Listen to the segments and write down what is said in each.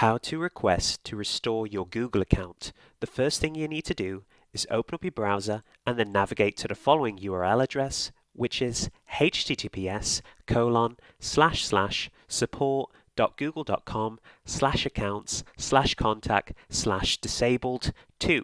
How to request to restore your Google account. The first thing you need to do is open up your browser and then navigate to the following URL address, which is https://support.google.com/accounts/contact/disabled2.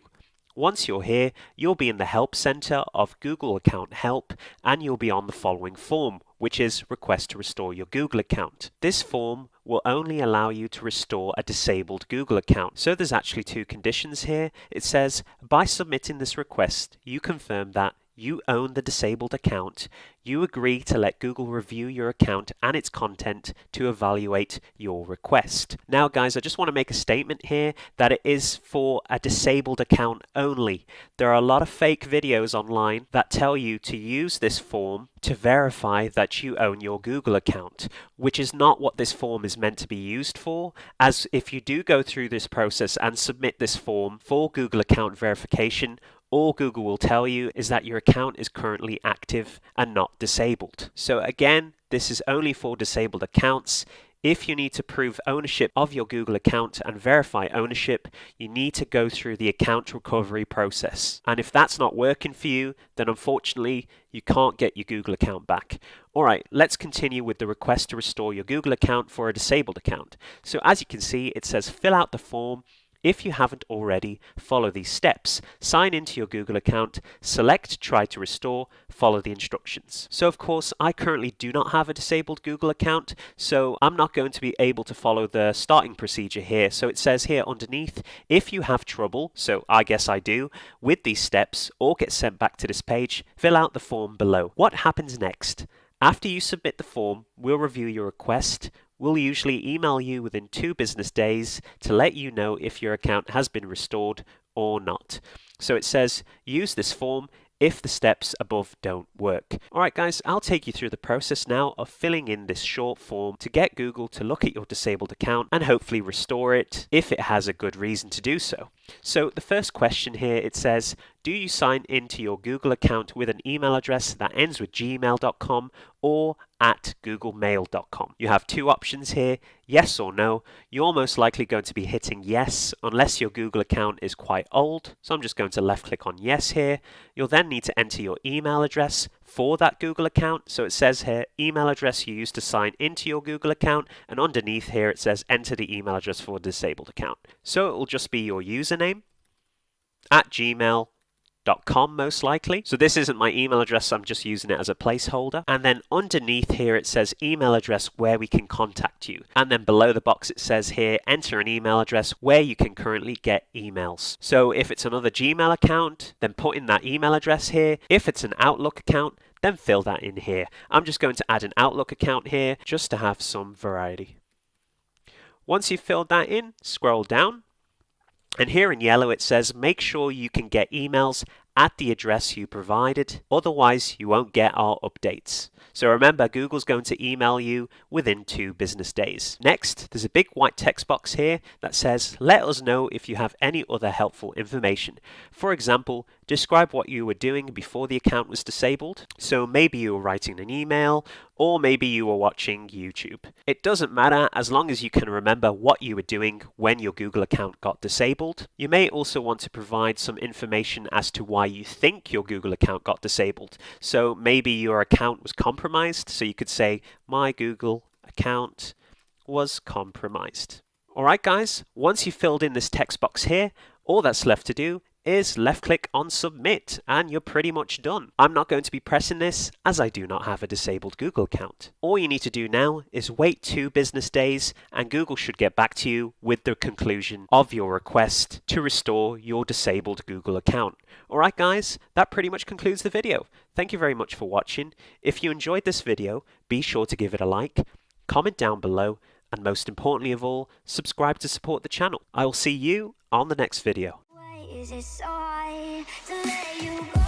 Once you're here, you'll be in the Help Center of Google Account Help and you'll be on the following form, which is Request to Restore Your Google Account. This form will only allow you to restore a disabled Google account. So there's actually two conditions here. It says, by submitting this request, you confirm that you own the disabled account, you agree to let Google review your account and its content to evaluate your request. Now guys, I just want to make a statement here that it is for a disabled account only. There are a lot of fake videos online that tell you to use this form to verify that you own your Google account, which is not what this form is meant to be used for, as if you do go through this process and submit this form for Google account verification, all Google will tell you is that your account is currently active and not disabled. So again, this is only for disabled accounts. If you need to prove ownership of your Google account and verify ownership, you need to go through the account recovery process. And if that's not working for you, then unfortunately, you can't get your Google account back. Alright, let's continue with the request to restore your Google account for a disabled account. So as you can see, it says fill out the form. If you haven't already, follow these steps. Sign into your Google account, select Try to Restore, follow the instructions. So of course, I currently do not have a disabled Google account, so I'm not going to be able to follow the starting procedure here. So it says here underneath, if you have trouble, so I guess I do, with these steps, or get sent back to this page, fill out the form below. What happens next? After you submit the form, we'll review your request. We'll usually email you within 2 business days to let you know if your account has been restored or not. So it says use this form if the steps above don't work. Alright guys, I'll take you through the process now of filling in this short form to get Google to look at your disabled account and hopefully restore it if it has a good reason to do so. So the first question here, it says, do you sign into your Google account with an email address that ends with gmail.com or at googlemail.com? You have 2 options here, yes or no. You're most likely going to be hitting yes unless your Google account is quite old. So I'm just going to left click on yes here. You'll then need to enter your email address for that Google account. So it says here, email address you used to sign into your Google account, and underneath here it says enter the email address for a disabled account. So it will just be your username at gmail.com most likely. So this isn't my email address, I'm just using it as a placeholder. And then underneath here it says email address where we can contact you. And then below the box it says here enter an email address where you can currently get emails. So if it's another Gmail account, then put in that email address here. If it's an Outlook account, then fill that in here. I'm just going to add an Outlook account here just to have some variety. Once you've filled that in, scroll down. And here in yellow it says make sure you can get emails at the address you provided, otherwise you won't get our updates. So remember, Google's going to email you within 2 business days. Next, there's a big white text box here that says let us know if you have any other helpful information. For example, describe what you were doing before the account was disabled. So maybe you were writing an email, or maybe you were watching YouTube. It doesn't matter as long as you can remember what you were doing when your Google account got disabled. You may also want to provide some information as to why you think your Google account got disabled. So maybe your account was compromised, so you could say my Google account was compromised. Alright guys, once you've filled in this text box here, all that's left to do is left click on submit and you're pretty much done. I'm not going to be pressing this as I do not have a disabled Google account. All you need to do now is wait 2 business days and Google should get back to you with the conclusion of your request to restore your disabled Google account. Alright guys, that pretty much concludes the video. Thank you very much for watching. If you enjoyed this video, be sure to give it a like, comment down below, and most importantly of all, subscribe to support the channel. I will see you on the next video. Is it so hard to let you go?